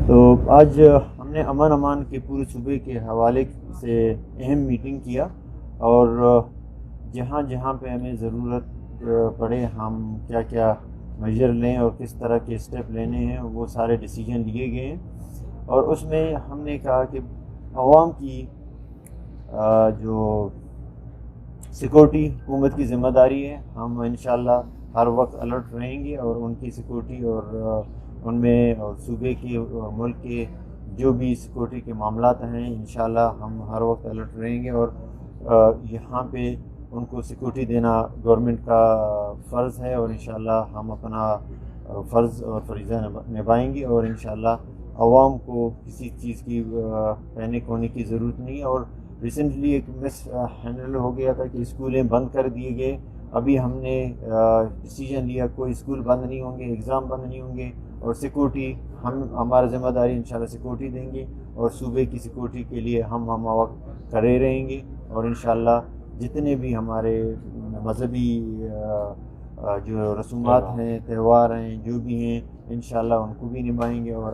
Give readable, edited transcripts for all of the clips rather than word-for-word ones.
تو آج ہم نے امن امان کے پورے صوبے کے حوالے سے اہم میٹنگ کیا، اور جہاں جہاں پہ ہمیں ضرورت پڑے ہم کیا کیا میجر لیں اور کس طرح کے اسٹیپ لینے ہیں وہ سارے ڈیسیجن لیے گئے ہیں۔ اور اس میں ہم نے کہا کہ عوام کی جو سیکورٹی حکومت کی ذمہ داری ہے، ہم انشاءاللہ ہر وقت الرٹ رہیں گے، اور ان کی سیکورٹی اور ان میں اور صوبے کی اور ملک کے جو بھی سیکورٹی کے معاملات ہیں انشاءاللہ ہم ہر وقت الرٹ رہیں گے، اور یہاں پہ ان کو سیکورٹی دینا گورنمنٹ کا فرض ہے، اور انشاءاللہ ہم اپنا فرض اور فریضہ نبھائیں گے، اور انشاءاللہ عوام کو کسی چیز کی پینک ہونے کی ضرورت نہیں ہے۔ اور ریسنٹلی ایک مس ہینڈل ہو گیا تھا کہ اسکولیں بند کر دیے گئے، ابھی ہم نے ڈیسیجن لیا کوئی اسکول بند نہیں ہوں گے، ایگزام بند نہیں ہوں گے، اور سیکورٹی ہمارا ذمہ داری انشاءاللہ سیکورٹی دیں گے، اور صوبے کی سیکورٹی کے لیے ہم وقت کھڑے رہیں گے، اور انشاءاللہ جتنے بھی ہمارے مذہبی جو رسومات ہیں، تہوار ہیں، جو بھی ہیں انشاءاللہ ان کو بھی نبھائیں گے، اور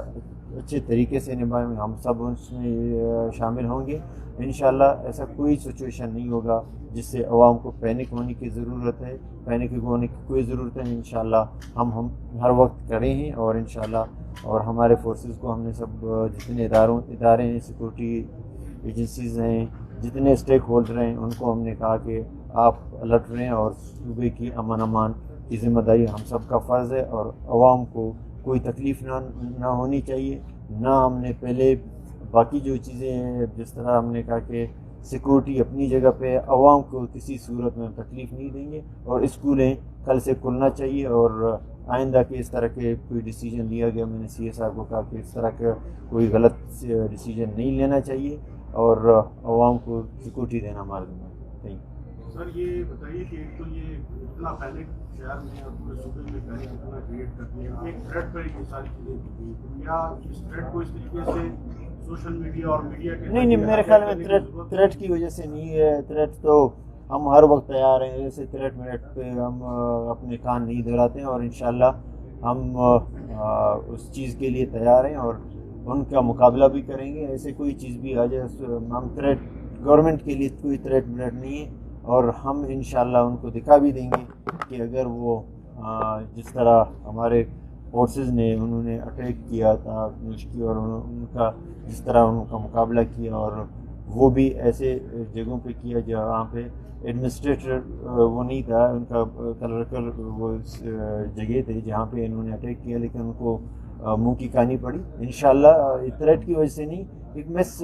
اچھے طریقے سے نبھائیں گے، ہم سب اس میں شامل ہوں گے انشاءاللہ۔ ایسا کوئی سچویشن نہیں ہوگا جس سے عوام کو پینک ہونے کی ضرورت ہے، پینک ہونے کی کوئی ضرورت ہے، انشاءاللہ ہم ہر وقت کھڑے ہیں، اور انشاءاللہ اور ہمارے فورسز کو ہم نے سب جتنے ادارے ہیں، سیکورٹی ایجنسیز ہیں، جتنے اسٹیک ہولڈر ہیں، ان کو ہم نے کہا کہ آپ الرٹ رہیں، اور صوبے کی امن امان کی ذمہ داری ہم سب کا فرض ہے، اور عوام کو کوئی تکلیف نہ ہونی چاہیے۔ نہ ہم نے پہلے باقی جو چیزیں ہیں جس طرح ہم نے کہا کہ سیکورٹی اپنی جگہ پہ، عوام کو کسی صورت میں تکلیف نہیں دیں گے، اور اسکولیں کل سے کھلنا چاہیے، اور آئندہ کے اس طرح کے کوئی ڈیسیجن لیا گیا، میں نے سی اے صاحب کو کہا کہ اس طرح کا کوئی غلط ڈیسیجن نہیں لینا چاہیے، اور عوام کو سیکورٹی دینا ہمارا ذمہ ہے۔ سر یہ بتائیے کہ ایک تو یہ اتنا پینک شہر میں اور پورے صوبے میں پینک اتنا کریٹ کرتی ہے، ایک تھریٹ پر یہ ساری چیزیں ہوتی ہیں، یا اس تھریٹ کو اس طریقے سے سوشل میڈیا اور میڈیا کے نہیں، میرے خیال میں تھریٹ کی وجہ سے نہیں ہے، تھریٹ تو ہم ہر وقت تیار ہیں، جیسے تھریٹ پہ ہم اپنے کان نہیں دہراتے ہیں، اور انشاءاللہ ہم اس چیز کے لیے تیار ہیں، اور ان کا مقابلہ بھی کریں گے۔ ایسے کوئی چیز بھی آ جائے، ہم تھریٹ گورنمنٹ کے لیے کوئی تھریٹ نہیں ہے، اور ہم انشاءاللہ ان کو دکھا بھی دیں گے کہ اگر وہ جس طرح ہمارے فورسز نے انہوں نے اٹیک کیا تھا مشکی، اور ان کا جس طرح ان کا مقابلہ کیا، اور وہ بھی ایسے جگہوں پہ کیا جہاں پہ ایڈمنسٹریٹر وہ نہیں تھا، ان کا کلریکل وہ جگہ تھے جہاں پہ انہوں نے اٹیک کیا، لیکن ان کو منہ کی کہانی پڑی۔ انشاءاللہ تھریٹ کی وجہ سے نہیں، ایک مس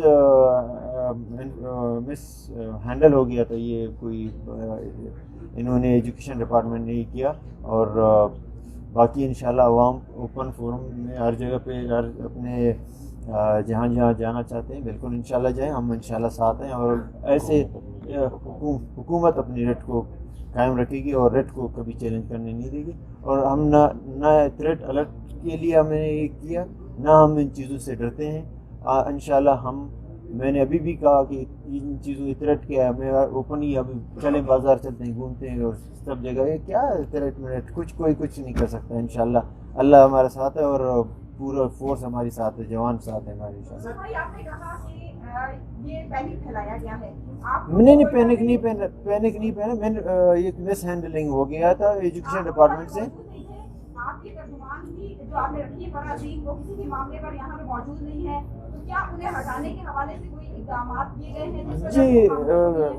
ہینڈل ہو گیا تھا، یہ کوئی انہوں نے ایجوکیشن ڈپارٹمنٹ نے کیا، اور باقی انشاءاللہ عوام اوپن فورم میں ہر جگہ پہ اپنے جہاں جہاں جانا چاہتے ہیں بالکل انشاءاللہ جائیں، ہم انشاءاللہ ساتھ ہیں، اور ایسے حکومت اپنی ریٹ کو قائم رکھے گی، اور ریٹ کو کبھی چیلنج کرنے نہیں دے گی، اور ہم نہ تھریٹ الرٹ کے لیے ہم نے یہ کیا، نہ ہم ان چیزوں سے ڈرتے ہیں۔ انشاءاللہ میں نے ابھی بھی کہا کہ ان چیزوں کی تھریٹ کیا ہے، میں اوپن ہی ابھی چلیں بازار چلتے ہیں، گھومتے ہیں، اور سب جگہ یہ کیا تھریٹ کوئی کچھ نہیں کر سکتا، انشاءاللہ اللہ ہمارے ساتھ ہے، اور پورا فورس ہماری ساتھ ہے، جوان ساتھ ہے ہمارے انشاءاللہ۔ آپ نے کہا کہ یہ پینک پھیلایا گیا ہے، نہیں، پینک نہیں پہنا، میں نے ایک مس ہینڈلنگ ہو گیا تھا ایجوکیشن ڈپارٹمنٹ سے۔ آپ کے ترجمان بھی جو آپ نے رکھی ہے فرازین، وہ کسی بھی معاملے پر یہاں پہ موجود نہیں ہے، تو کیا انہیں ہٹانے کے حوالے سے کوئی اقدامات کیے گئے ہیں؟ جی،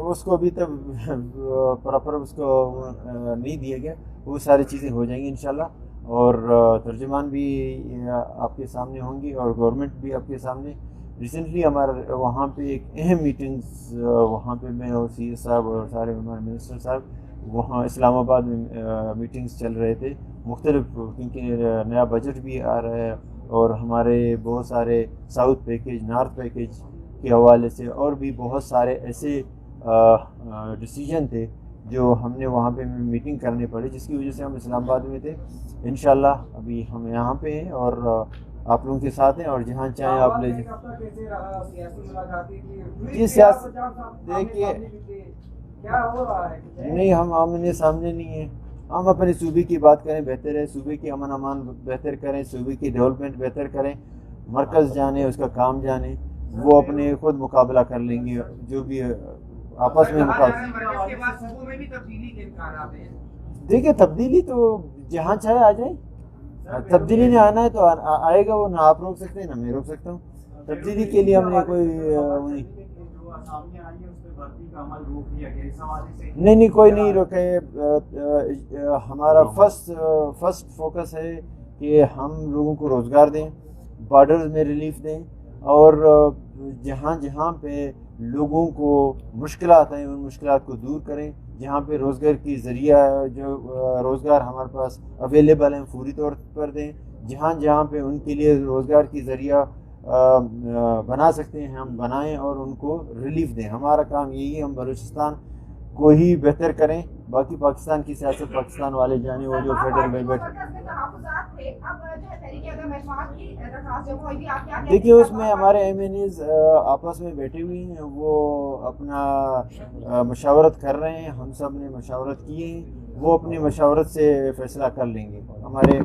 اس کو ابھی تک پراپر اس کو نہیں دیا گیا، وہ ساری چیزیں ہو جائیں گی انشاءاللہ، اور ترجمان بھی آپ کے سامنے ہوں گی، اور گورنمنٹ بھی آپ کے سامنے۔ ریسنٹلی ہمارا وہاں پہ ایک اہم میٹنگز، وہاں پہ میں اور سی ایس صاحب اور سارے ہمارے منسٹر صاحب وہاں اسلام آباد میں میٹنگز چل رہے تھے مختلف، کیونکہ نیا بجٹ بھی آ رہا ہے، اور ہمارے بہت سارے ساؤتھ پیکیج، نارتھ پیکیج کے حوالے سے، اور بھی بہت سارے ایسے ڈیسیجن تھے جو ہم نے وہاں پہ میٹنگ کرنے پڑی، جس کی وجہ سے ہم اسلام آباد میں تھے۔ انشاءاللہ ابھی ہم یہاں پہ ہیں، اور آپ لوگوں کے ساتھ ہیں، اور جہاں چاہیں آپ لے جائیں۔ جی، سیاست دیکھیے، نہیں، ہم آمنے سامنے نہیں ہیں، ہم اپنے صوبے کی بات کریں، بہتر ہے، صوبے کی امن امان بہتر کریں، صوبے کی ڈیولپمنٹ بہتر کریں، مرکز جانے, اس کا کام جانے, وہ اپنے خود مقابلہ کر لیں گے, جو بھی آپس میں دیکھیے تبدیلی تو جہاں چاہے آ جائے, تبدیلی نے آنا ہے تو آئے گا, وہ نہ آپ روک سکتے ہیں نہ میں روک سکتا ہوں. تبدیلی کے لیے ہم نے کوئی نہیں کوئی نہیں روکے. ہمارا فرسٹ فوکس ہے کہ ہم لوگوں کو روزگار دیں, بارڈرز میں ریلیف دیں, اور جہاں جہاں پہ لوگوں کو مشکلات ہیں ان مشکلات کو دور کریں. جہاں پہ روزگار کی ذریعہ جو روزگار ہمارے پاس اویلیبل ہیں فوری طور پر دیں. جہاں جہاں پہ ان کے لیے روزگار کی ذریعہ بنا سکتے ہیں ہم بنائیں اور ان کو ریلیف دیں. ہمارا کام یہی ہے, ہم بلوچستان کو ہی بہتر کریں. باقی پاکستان کی سیاست پاکستان والے جانے, وہ جو فیڈرل میں بیٹھے. دیکھیے اس میں ہمارے ایم این ایز آپس میں بیٹھے ہوئے ہیں, وہ اپنا مشاورت کر رہے ہیں. ہم سب نے مشاورت کی ہے, وہ اپنی مشاورت سے فیصلہ کر لیں گے. ہمارے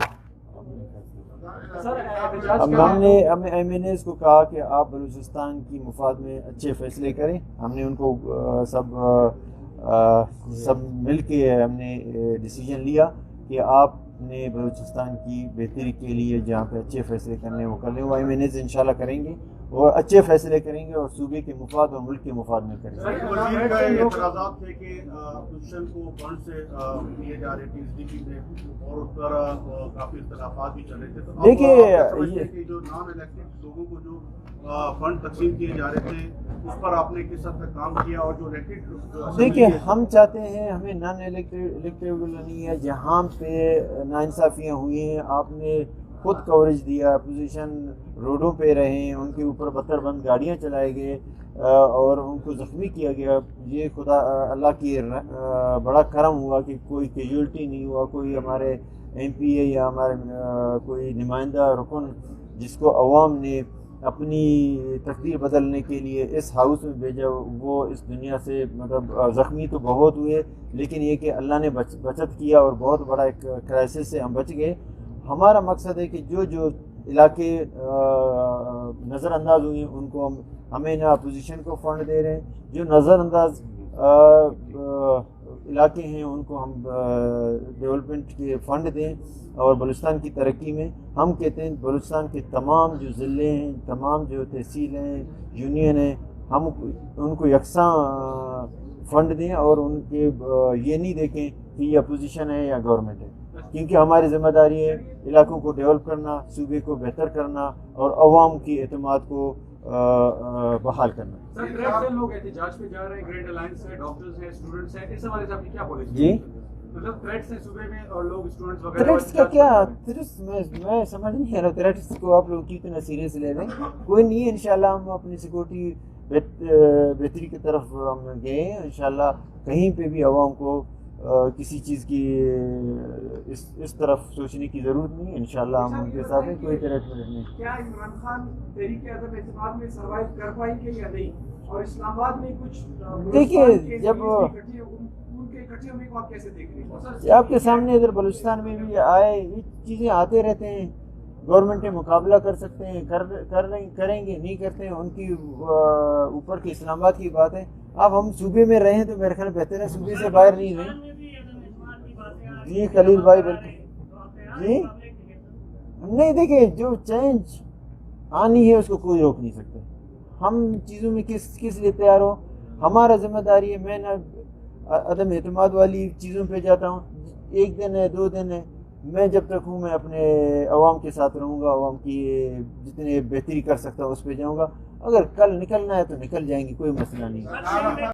ہم نے ایم این ایز کو کہا کہ آپ بلوچستان کی مفاد میں اچھے فیصلے کریں. ہم نے ان کو سب مل کے ہم نے ڈیسیجن لیا کہ آپ نے بلوچستان کی بہتری کے لیے جہاں پہ اچھے فیصلے کرنے وہ کر لیں. وہ ایم این ایز انشاءاللہ کریں گے اور اچھے فیصلے کریں گے اور صوبے کے مفاد اور ملک کے مفاد میں کریں گے. وزیر کا اعتراضات تھے کہ اپوزیشن کو فنڈ سے دیے جا رہے تھے ایس ڈی پی میں, اور اس پر کافی اختلافات بھی چل رہے تھے. دیکھیے جو نان الیکٹڈ لوگوں کو جو فنڈ تقسیم کیے جا رہے تھے اس پر آپ نے کس حد تک کام کیا, اور جو الیکٹڈ دیکھیے ہم چاہتے ہیں ہمیں نان الیکٹیبل نہیں ہے. جہاں پہ ناانصافیاں ہوئی ہیں آپ نے خود کوریج دیا, اپوزیشن روڈوں پہ رہے, ان کے اوپر بتر بند گاڑیاں چلائے گئے اور ان کو زخمی کیا گیا. یہ خدا اللہ کی بڑا کرم ہوا کہ کوئی کیجولٹی نہیں ہوا. کوئی ہمارے ایم پی اے یا ہمارے کوئی نمائندہ رکن جس کو عوام نے اپنی تقدیر بدلنے کے لیے اس ہاؤس میں بھیجا, وہ اس دنیا سے مطلب زخمی تو بہت ہوئے, لیکن یہ کہ اللہ نے بچت کیا اور بہت بڑا ایک کرائسس سے ہم بچ گئے. ہمارا مقصد ہے کہ جو علاقے نظر انداز ہوئے ہیں ان کو ہمیں نہ اپوزیشن کو فنڈ دے رہے ہیں, جو نظر انداز علاقے ہیں ان کو ہم ڈیولپمنٹ کے فنڈ دیں اور بلوچستان کی ترقی میں. ہم کہتے ہیں بلوچستان کے تمام جو ضلع ہیں, تمام جو تحصیل ہیں, یونین ہیں, ہم ان کو یکساں فنڈ دیں اور ان کے یہ نہیں دیکھیں کہ یہ اپوزیشن ہے یا گورنمنٹ ہے, کیونکہ ہماری ذمہ داری ہے علاقوں کو ڈیولپ کرنا, صوبے کو بہتر کرنا اور عوام کی اعتماد کو بحال کرنا. سر لوگ احتجاج پہ جا رہے ہیں, گریڈ الائنس ہے, ڈاکٹرز ہیں, اسٹوڈنٹس ہیں, اس حوالے سے آپ کی کیا پالیسی؟ جی مطلب تھریٹس ہیں صوبے میں اور لوگ اسٹوڈنٹس وغیرہ. تھریٹس کا کیا تھریٹس میں سمجھ نہیں آ رہا. تھریٹس کو آپ لوگ کتنا سیریس لے رہے ہیں؟ کوئی نہیں ہے. انشاءاللہ ہم اپنی سیکورٹی بہتری کی طرف ہم گئے ہیں. انشاءاللہ کہیں پہ بھی عوام کو کسی چیز کی اس طرف سوچنے کی ضرورت نہیں ہے. انشاءاللہ ہم ان کے ساتھ ہیں, کوئی تھریٹ نہیں. کیا عمران خان تحریک عدم اعتماد میں سروائیو کر پائیں گے یا نہیں, اور اسلام آباد میں کچھ دیکھیے جب آپ کے سامنے ادھر بلوچستان میں بھی آئے, یہ چیزیں آتے رہتے ہیں. گورنمنٹیں مقابلہ کر سکتے ہیں, کریں گے, نہیں کرتے ہیں ان کی اوپر کے اسلام آباد کی بات ہے. اب ہم صوبے میں رہیں تو میرے خیال بہتر ہے صوبے سے باہر نہیں رہیں. جی خلیل بھائی بالکل جی نہیں. دیکھیں جو چینج آنی ہے اس کو کوئی روک نہیں سکتا. ہم چیزوں میں کس لیے تیار ہو, ہمارا ذمہ داری ہے. میں نہ عدم اعتماد والی چیزوں پہ جاتا ہوں, 1 دن ہے 2 دن ہے, میں جب تک ہوں میں اپنے عوام کے ساتھ رہوں گا, عوام کی جتنے بہتری کر سکتا ہوں اس پہ جاؤں گا. اگر کل نکلنا ہے تو نکل جائیں گے, کوئی مسئلہ نہیں.